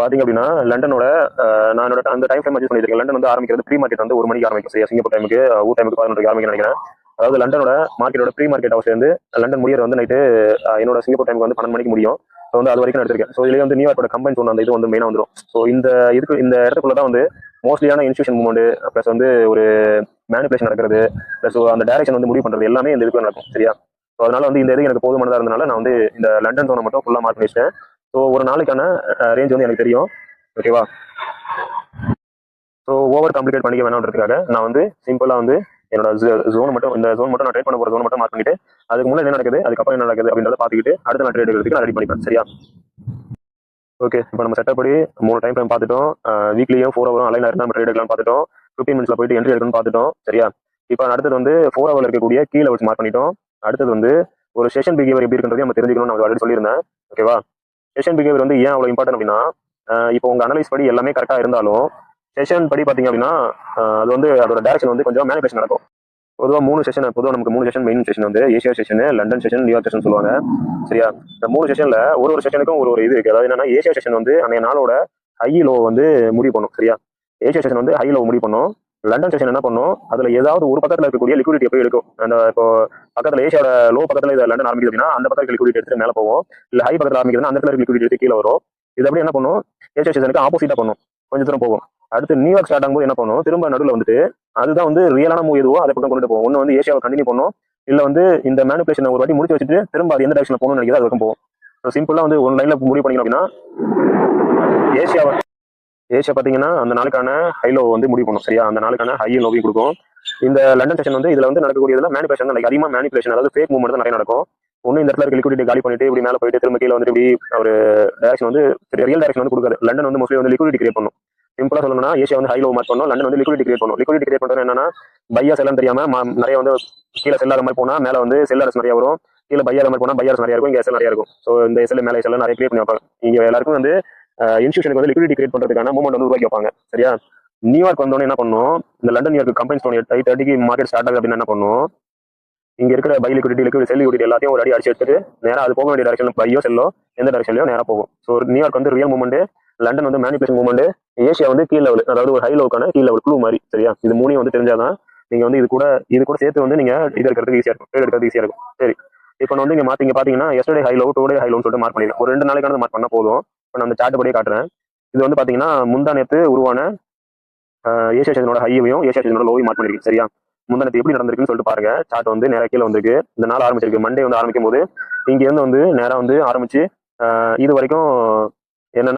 பாத்தீங்க அப்படின்னா லண்டனோட நான் என்னோட அந்த டைம் ஃப்ரேம் அட்ஜஸ்ட் பண்ணிருக்கேன். லண்டன் வந்து ஆரம்பிக்கிறது ப்ரீ மார்க்கெட் வந்து 1 மணிக்கு ஆரம்பிக்கும். சரியா, சிங்கப்பூர் டைமுக்கு ஊர் டைமுக்கு 11 ஆரம்பிக்கும் நினைக்கிறேன். அதாவது லண்டனோட மார்க்கெட்டோட ப்ரீ மார்க்கெட் ஹவுஸ் வந்து லண்டன் முடியற வந்து நைட்டு என்னோட சிங்கப்பூர் டைமுக்கு வந்து 12 மணிக்கு முடியும். ஸோ வந்து அது வரைக்கும் எடுத்திருக்கேன். ஸோ இதுலேயே வந்து நியூயார்க்கோட கம்பைன்ஸ் ஒன்று அந்த இது வந்து மெயினாக வந்துடும். ஸோ இந்த இடத்துக்குள்ள தான் வந்து மோஸ்ட்லியான இன்ஸ்டியூஷன் மூவ்மெண்ட் ப்ளஸ் வந்து ஒரு மேனிபுலேஷன் நடக்கிறது ப்ளஸ் அந்த டைரக்ஷன் வந்து முடிவு பண்றது எல்லாமே இந்த இதுக்கு நடக்கும். சரியா, ஸோ அதனால வந்து இந்த இது எனக்கு போதுமானதாக இருந்தனால நான் வந்து இந்த லண்டன் ஜோனை மட்டும் ஃபுல்லாக மார்க் பண்ணிட்டேன். ஸோ ஒரு நாளைக்கான ரேஞ்ச் வந்து எனக்கு தெரியும். ஓகேவா, ஸோ ஓவர் காம்ப்ளிகேட் பண்ணிக்க வேணாம்ன்றதுக்காக நான் வந்து சிம்பிளாக வந்து என்னோட ஜோன் மட்டும் இந்த ஜோன் மட்டும் நான் ட்ரேட் பண்ண போகிற ஜோன் மட்டும் மார்க் பண்ணிட்டு அதுக்கு முன்னாடி என்ன நடக்குது அதுக்கப்புறம் என்ன நடக்குது அப்படின்றத பார்த்துக்கிட்டு அடுத்த நான் ட்ரேட் எடுக்கிறதுக்கு நான் ரெடி பண்ணிப்பேன். சரியா, ஓகே. இப்போ நம்ம செட்டப் படி 3 டைம் ஃப்ரேம் பார்த்துட்டோம். வீக்லியும் 4 ஹவரும் அலைனாக இருந்தால் நம்ம ட்ரேட் எடுக்கலாம் பார்த்துட்டோம். 15 மினிட்ஸ்ல போயிட்டு என்ட்ரி எடுக்கணும்னு பார்த்துட்டோம். சரியா, இப்போ அடுத்தது வந்து 4 ஹவரில் இருக்கக்கூடிய கீழே வச்சு மார்க் பண்ணிட்டோம். அடுத்தது வந்து ஒரு செஷன் பிஹேவியர் எப்படி இருக்குன்றதையும் நம்ம தெரிஞ்சுக்கணும். நான் ஆல்ரெடி சொல்லியிருந்தேன். ஓகேவா, செஷன் பிஹேவியர் வந்து ஏன் அவ்வளோ இம்பார்ட்டன் அப்படின்னா இப்போ உங்க அனலைஸ் படி எல்லாமே கரெக்டாக இருந்தாலும் செஷன் படி பார்த்தீங்க அப்படின்னா அது வந்து அதோட டேரக்ஷன் வந்து கொஞ்சம் மேனிபுலேஷன் நடக்கும். பொதுவாக 3 செஷன், பொதுவாக நமக்கு 3 செஷன் மெயின் செஷன் வந்து Asia session, London session, New York session சொல்லுவாங்க. சரியா, இந்த 3 செஷன்ல ஒரு செஷனுக்கும் ஒரு இது இருக்கு. அதாவது என்னன்னா ஏசியா செஷன் வந்து அன்றைய நாளோட ஹை லோ வந்து முடிவு பண்ணும். சரியா, ஏசியா செஷன் வந்து ஹை லோ முடிவு பண்ணும். லண்டன் செஷன் என்ன பண்ணும், அதுல ஏதாவது ஒரு பக்கத்துல இருக்கக்கூடிய லிக்விடிட்டி போய் எடுக்கும். அந்த இப்போ பக்கத்துல ஏசியாவோட லோ பக்கத்துல இது லண்டன் ஆரம்பிக்குது அப்படின்னா அந்த பக்கத்துல லிக்விடிட்டி எடுத்து மேலே போவோம். இல்ல ஹை பக்கத்துல ஆரம்பிக்குதுன்னா அந்த இடத்துல லிக்விடிட்டி எடுத்து கீழே வரும். இது அப்படி என்ன பண்ணும், ஏசியா செஷனுக்கு ஆப்போசிட்டா பண்ணும், கொஞ்சம் தூரம் போகும். அடுத்து நியூயார்க் ஸ்டார்ட் ஆகும்போது என்ன பண்ணும், திரும்ப நடுவில் வந்துட்டு அதுதான் வந்து ரியலான மூவ் எதுவோ அதை பக்கம் கொண்டு போகும். ஒன்று வந்து ஏசியாவை கண்டினியூ பண்ணும், இல்லை வந்து இந்த மேனிபுலேஷன் ஒரு வாட்டி முடிச்சு வச்சுட்டு திரும்ப அது எந்த டைரக்ஷன் போகணும்னு நினைக்கிறது அது பக்கம் போகும். ஸோ சிம்பிளா வந்து ஒன் லைன்ல முடிவு பண்ணிக்கணும் அப்படின்னா ஏசியா பார்த்தீங்கன்னா அந்த நாளுக்கான ஹை லோ வந்து முடிவு பண்ணும். சரியா, அந்த நாளுக்கான ஹை லோவையும் கொடுக்கும். இந்த லண்டன் செஷன் வந்து இதுல வந்து நடக்கக்கூடியதுல மேனிபுலேஷன் தான், அதிகமாக மேனிபுலேஷன் அதாவது ஃபேக் மூவ்மெண்ட் தான் நிறைய நடக்கும். ஒன்று இந்த இடத்துல இருக்க லிக்விடிட்டி காலி பண்ணிட்டு இப்படி மேலே போயிட்டு திரும்ப கீழே வந்து இப்படி ஒரு டைரக்ஷன் வந்து ரியல் டைரக்ஷன் வந்து கொடுக்காது. லண்டன் வந்து மோஸ்ட்லி வந்து லிக்விடிட்டி கிரியேட் பண்ணும். சிம்பிளா சொல்லணும்னா ஏசியா வந்து ஹை லோ மார்க் பண்ணும், லண்டன் வந்து லிக்விடிட்டி கிரியேட் பண்ணும். லிக்விடிட்டி கிரியேட் பண்ணுறது என்னன்னா பையா செல்லாம் தெரியாம நிறைய வந்து கீழே செல்லாத மாதிரி போனா மேலே வந்து செல்லரஸ் நிறைய வரும், கீழே பையாத மாதிரி போனா பையாரஸ் நிறைய இருக்கும், இங்கே எஸ்எல் நிறைய இருக்கும். ஸோ இந்த எஸ்எல் மேலே எஸ்எல் நிறைய கிரியேட் பண்ணி வைப்பாங்க. இங்கே எல்லாருக்கும் வந்து இன்ஸ்டியூஷனுக்கு வந்து லிக்விடிட்டி கிரியேட் பண்றதுக்கான மூவ்மெண்ட் வந்து உருவாக்கி வைப்பாங்க. சரியா, நியூயார்க் வந்தோடனே என்ன பண்ணும், இந்த லண்டன் நியூயார்க் கம்பெனி ஸ்டோன் 8:30க்கு மார்க்கெட் ஸ்டார்ட் ஆகுது அப்படின்னா என்ன பண்ணும், இங்க இருக்கிற பை லிக்விடிட்டி செல் லிக்விடிட்டி எல்லாத்தையும் ஒரு அடி அடிச்சு எடுத்துட்டு நேரம் அது போக வேண்டிய டைரக்ஷன் பையோ செல்லோ எந்த டைரக்ஷன்லயோ நேரம் போகும். ஸோ நியூயார்க் வந்து ரியல் மூவ்மெண்ட், லண்டன் வந்து மேனிபுலேஷன் மூவ்மெண்ட், ஏசியா வந்து கீழ் லெவல், அதாவது ஒரு ஹை லெவலுக்கான கீழ் லெவல் க்ளூ மாதிரி. சரியா, இது மூணையும் வந்து தெரிஞ்சாதான் நீங்க வந்து இது கூட சேர்த்து வந்து நீங்க இது எடுக்கிறதுக்கு ஈஸியா இருக்கும், ட்ரேட் எடுக்கிறது ஈஸியா இருக்கும். சரி, இப்போ வந்து இங்க பாத்தீங்கன்னா yesterday high low today high லோன்னு சொல்லிட்டு மார்க் பண்ணிடலாம். ஒரு 2 நாளைக்கான மார்க் பண்ணா போதும். இப்போ நான் அந்த சார்ட் படியே காட்டுறேன். இது வந்து பாத்தீங்கன்னா முந்தா நேத்து உருவான ஏசியா செஷனோட ஹையையும் ஏசியா செஷனோட லோவையும் மார்க் பண்ணிருக்கு. சரியா, முந்தானத்து எப்படி நடந்திருக்குன்னு சொல்லிட்டு பாருங்க. சார்ட் வந்து நேரா கீழே வந்திருக்கு. இந்த நாள் ஆரம்பிச்சிருக்கு. மண்டே வந்து ஆரம்பிக்கும் போது இங்க இருந்து வந்து நேரா வந்து ஆரம்பிச்சு இது வரைக்கும் என்னன்னா